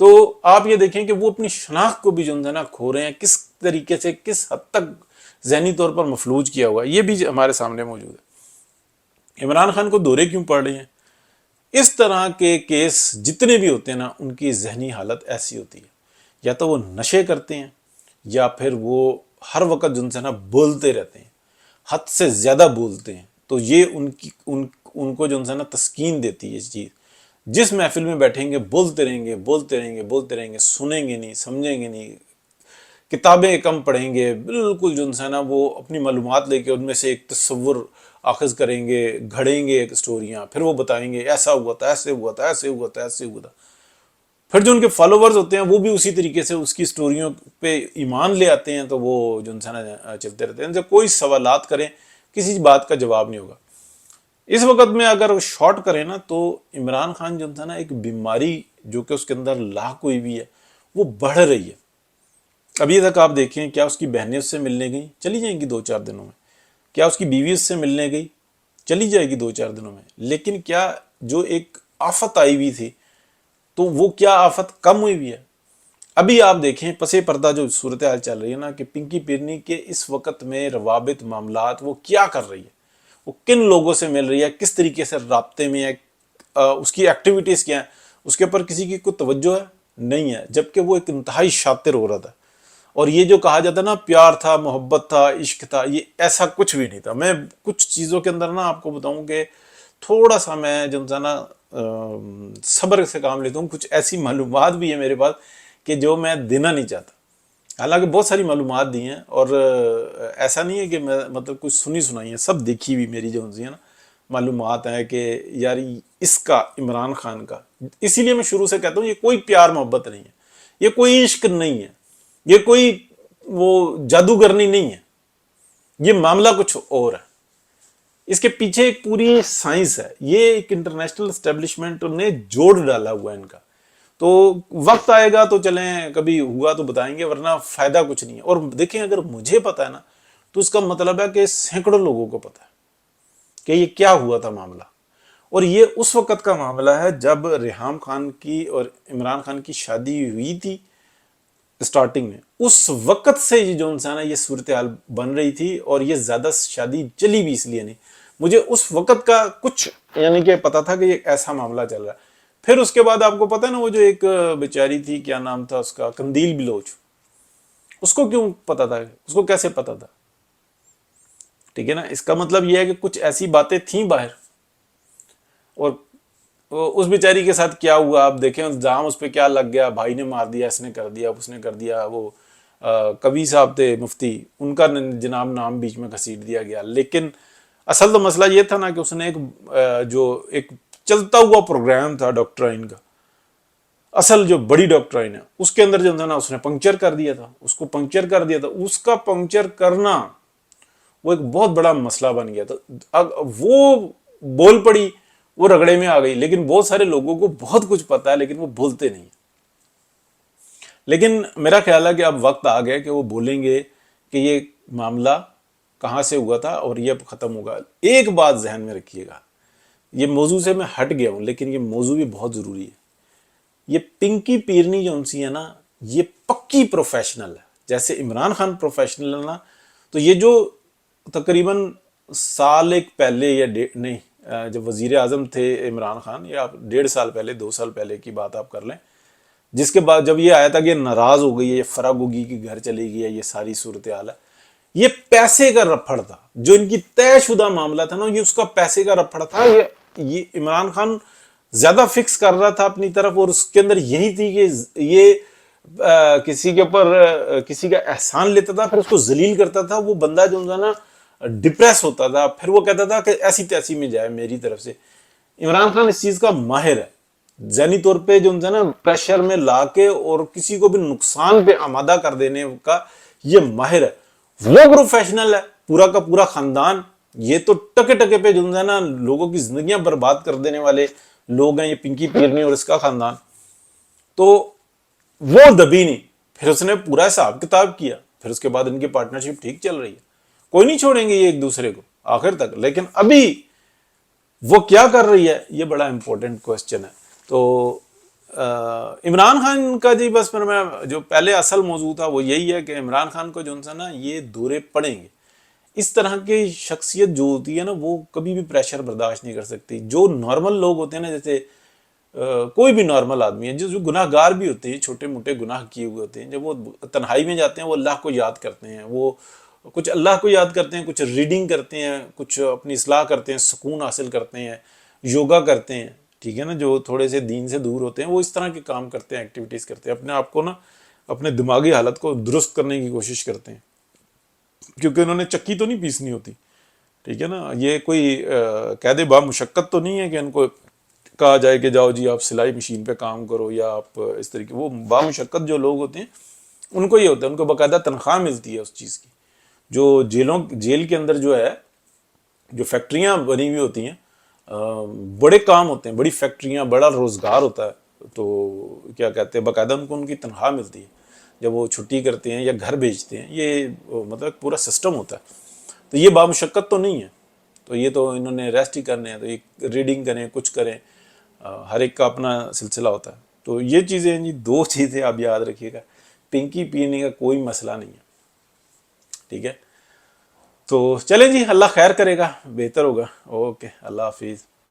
تو آپ یہ دیکھیں کہ وہ اپنی شناخت کو بھی جو ہے نا کھو رہے ہیں، کس طریقے سے، کس حد تک ذہنی طور پر مفلوج کیا ہوا ہے، یہ بھی ہمارے سامنے موجود ہے۔ عمران خان کو دورے کیوں پڑ رہے ہیں؟ اس طرح کے کیس جتنے بھی ہوتے ہیں نا، ان کی ذہنی حالت ایسی ہوتی ہے، یا تو وہ نشے کرتے ہیں، یا پھر وہ ہر وقت جو ہے نا بولتے رہتے ہیں، حد سے زیادہ بولتے ہیں، تو یہ ان کو جو ہے نا تسکین دیتی ہے یہ چیز۔ جس محفل میں بیٹھیں گے بولتے رہیں گے، بولتے رہیں گے، بولتے رہیں گے، سنیں گے نہیں، سمجھیں گے نہیں، کتابیں کم پڑھیں گے، بالکل جو ہے نا وہ اپنی معلومات لے کے ان میں سے ایک تصور آخذ کریں گے، گھڑیں گے ایک اسٹوریاں، پھر وہ بتائیں گے ایسا ہوا تھا، ایسے ہوا تھا، ایسے ہوا تھا، ایسے ہوا تھا۔ پھر جو ان کے فالوورز ہوتے ہیں وہ بھی اسی طریقے سے اس کی اسٹوریوں پہ ایمان لے آتے ہیں، تو وہ جو ہے نا چلتے رہتے ہیں۔ ان سے کوئی سوالات کریں، کسی بات کا جواب نہیں ہوگا۔ اس وقت میں اگر شارٹ کریں نا، تو عمران خان جو تھا نا ایک بیماری جو کہ اس کے اندر لاحق ہوئی بھی ہے، وہ بڑھ رہی ہے۔ ابھی تک آپ دیکھیں، کیا اس کی بہنیں اس سے ملنے گئیں؟ چلی جائیں گی 2-4 دنوں میں۔ کیا اس کی بیوی اس سے ملنے گئی؟ چلی جائے گی 2-4 دنوں میں۔ لیکن کیا جو ایک آفت آئی ہوئی تھی، تو وہ کیا آفت کم ہوئی ہوئی ہے؟ ابھی آپ دیکھیں پسے پردہ جو صورتحال چل رہی ہے نا، کہ پنکی پیرنی کے اس وقت میں روابط، معاملات وہ کیا کر رہی ہے، وہ کن لوگوں سے مل رہی ہے، کس طریقے سے رابطے میں ہے، اس کی ایکٹیویٹیز کیا ہیں، اس کے اوپر کسی کی کوئی توجہ ہے؟ نہیں ہے، جبکہ وہ ایک انتہائی شاطر عورت ہے۔ اور یہ جو کہا جاتا ہے نا پیار تھا، محبت تھا، عشق تھا، یہ ایسا کچھ بھی نہیں تھا۔ میں کچھ چیزوں کے اندر نا آپ کو بتاؤں کہ تھوڑا سا میں جو ہے نا صبر سے کام لیتا ہوں، کچھ ایسی معلومات بھی ہیں میرے پاس کہ جو میں دینا نہیں چاہتا۔ حالانکہ بہت ساری معلومات دی ہیں، اور ایسا نہیں ہے کہ میں مطلب کچھ سنی سنائی ہیں، سب دیکھی ہوئی میری جو ہے نا معلومات ہیں کہ یار اس کا، عمران خان کا، اسی لیے میں شروع سے کہتا ہوں یہ کوئی پیار محبت نہیں ہے، یہ کوئی عشق نہیں ہے، یہ کوئی وہ جادوگرنی نہیں ہے، یہ معاملہ کچھ اور ہے۔ اس کے پیچھے ایک پوری سائنس ہے، یہ ایک انٹرنیشنل اسٹیبلشمنٹ نے جوڑ ڈالا ہوا ہے ان کا۔ تو وقت آئے گا تو چلیں، کبھی ہوا تو بتائیں گے، ورنہ فائدہ کچھ نہیں ہے۔ اور دیکھیں اگر مجھے پتا ہے نا، تو اس کا مطلب ہے کہ سینکڑوں لوگوں کو پتا ہے کہ یہ کیا ہوا تھا معاملہ۔ اور یہ اس وقت کا معاملہ ہے جب ریحام خان کی اور عمران خان کی شادی ہوئی تھی سٹارٹنگ میں، اس وقت سے یہ جو انسان ہے یہ صورتحال بن رہی تھی، اور یہ زیادہ شادی چلی بھی اس لیے نہیں، مجھے اس وقت کا کچھ یعنی کہ پتا تھا کہ یہ ایسا معاملہ چل رہا ہے۔ پھر اس کے بعد آپ کو پتا ہے نا، وہ جو ایک بیچاری تھی، کیا نام تھا اس کا، قندیل بلوچ، اس کو کیوں پتا تھا، اس کو کیسے پتا تھا؟ ٹھیک ہے نا، اس کا مطلب یہ ہے کہ کچھ ایسی باتیں تھیں باہر۔ اور اس بیچاری کے ساتھ کیا ہوا آپ دیکھیں، الزام اس پہ کیا لگ گیا، بھائی نے مار دیا، اس نے کر دیا، اس نے کر دیا، وہ کبھی صاحب تھے مفتی، ان کا جناب نام بیچ میں گھسیٹ دیا گیا۔ لیکن اصل تو مسئلہ یہ تھا نا کہ اس نے جو ایک چلتا ہوا پروگرام تھا ڈاکٹرائن کا، اصل جو بڑی ڈاکٹرائن ہے، اس کے اندر جو تھا نا اس نے پنکچر کر دیا تھا، اس کو پنکچر کر دیا تھا۔ اس کا پنکچر کرنا وہ ایک بہت بڑا مسئلہ بن گیا تھا۔ وہ بول پڑی، وہ رگڑے میں آ گئی، لیکن بہت سارے لوگوں کو بہت کچھ پتا ہے لیکن وہ بولتے نہیں۔ لیکن میرا خیال ہے کہ اب وقت آ گیا کہ وہ بولیں گے کہ یہ معاملہ کہاں سے ہوا تھا اور یہ اب ختم ہوگا۔ ایک بات ذہن میں رکھیے گا، یہ موضوع سے میں ہٹ گیا ہوں لیکن یہ موضوع بھی بہت ضروری ہے۔ یہ پنکی پیرنی جو انسی ہے نا، یہ پکی پروفیشنل ہے، جیسے عمران خان پروفیشنل ہے نا، تو یہ جو تقریباً سال ایک پہلے یا نہیں، جب وزیر اعظم تھے عمران خان، یا 1.5 سال پہلے، 2 سال پہلے کی بات آپ کر لیں، جس کے بعد جب یہ آیا تھا کہ ناراض ہو گئی ہے، یہ فرغ ہوگی کہ گھر چلے گی ہے، یہ ساری صورتحال ہے، یہ پیسے کا رپھڑ تھا۔ جو ان کی طے شدہ معاملہ تھا نا، یہ اس کا پیسے کا رپھڑ تھا۔ یہ عمران خان زیادہ فکس کر رہا تھا اپنی طرف، اور اس کے اندر یہی تھی کہ یہ کسی کے اوپر کسی کا احسان لیتا تھا، پھر اس کو ذلیل کرتا تھا، وہ بندہ جو ہے نا ڈپریس ہوتا تھا، پھر وہ کہتا تھا کہ ایسی تیسی میں جائے میری طرف سے۔ عمران خان اس چیز کا ماہر ہے، ذہنی طور پہ جو ہے نا پریشر میں لا کے اور کسی کو بھی نقصان پہ آمادہ کر دینے کا یہ ماہر ہے۔ وہ پروفیشنل ہے، پورا کا پورا خاندان، یہ تو ٹکے ٹکے پہ جو ہے نا لوگوں کی زندگیاں برباد کر دینے والے لوگ ہیں، یہ پنکی پیرنی اور اس کا خاندان۔ تو وہ دبی نہیں، پھر اس نے پورا حساب کتاب کیا، پھر اس کے بعد ان کی پارٹنرشپ ٹھیک چل رہی ہے، کوئی نہیں چھوڑیں گے یہ ایک دوسرے کو آخر تک۔ لیکن ابھی وہ کیا کر رہی ہے، یہ بڑا امپورٹنٹ کوسچن ہے۔ تو عمران خان کا جی بس میں جو پہلے اصل موضوع تھا وہ یہی ہے کہ عمران خان کو جو ہے نا یہ دورے پڑیں گے. اس طرح کی شخصیت جو ہوتی ہے نا وہ کبھی بھی پریشر برداشت نہیں کر سکتی. جو نارمل لوگ ہوتے ہیں نا، جیسے کوئی بھی نارمل آدمی ہے جو گناہ گار بھی ہوتے ہیں، چھوٹے موٹے گناہ کیے ہوئے ہوتے ہیں، جب وہ تنہائی میں جاتے ہیں وہ اللہ کو یاد کرتے ہیں، وہ کچھ اللہ کو یاد کرتے ہیں، کچھ ریڈنگ کرتے ہیں، کچھ اپنی اصلاح کرتے ہیں، سکون حاصل کرتے ہیں، یوگا کرتے ہیں. ٹھیک ہے نا، جو تھوڑے سے دین سے دور ہوتے ہیں وہ اس طرح کے کام کرتے ہیں، ایکٹیویٹیز کرتے ہیں، اپنے آپ کو نا اپنے دماغی حالت کو درست کرنے کی کوشش کرتے ہیں، کیونکہ انہوں نے چکی تو نہیں پیسنی ہوتی. ٹھیک ہے نا، یہ کوئی قید با مشقت تو نہیں ہے کہ ان کو کہا جائے کہ جاؤ جی آپ سلائی مشین پہ کام کرو یا آپ اس طریقے. وہ با مشقت جو لوگ ہوتے ہیں ان کو یہ ہوتا ہے، ان کو باقاعدہ تنخواہ ملتی ہے اس چیز کی. جو جیل کے اندر جو ہے، جو فیکٹریاں بنی ہوئی ہوتی ہیں، بڑے کام ہوتے ہیں، بڑی فیکٹریاں، بڑا روزگار ہوتا ہے، تو کیا کہتے ہیں باقاعدہ ان کو ان کی تنخواہ ملتی ہے جب وہ چھٹی کرتے ہیں یا گھر بھیجتے ہیں. یہ مطلب پورا سسٹم ہوتا ہے. تو یہ بامشقت تو نہیں ہے. تو یہ تو انہوں نے ریسٹ ہی کرنے ہیں، تو یہ ریڈنگ کریں، کچھ کریں، ہر ایک کا اپنا سلسلہ ہوتا ہے. تو یہ چیزیں جی، دو چیزیں آپ یاد رکھیے گا. پنکی پینے کا کوئی مسئلہ نہیں ہے. ٹھیک ہے، تو چلیں جی، اللہ خیر کرے گا، بہتر ہوگا. اوکے، اللہ حافظ.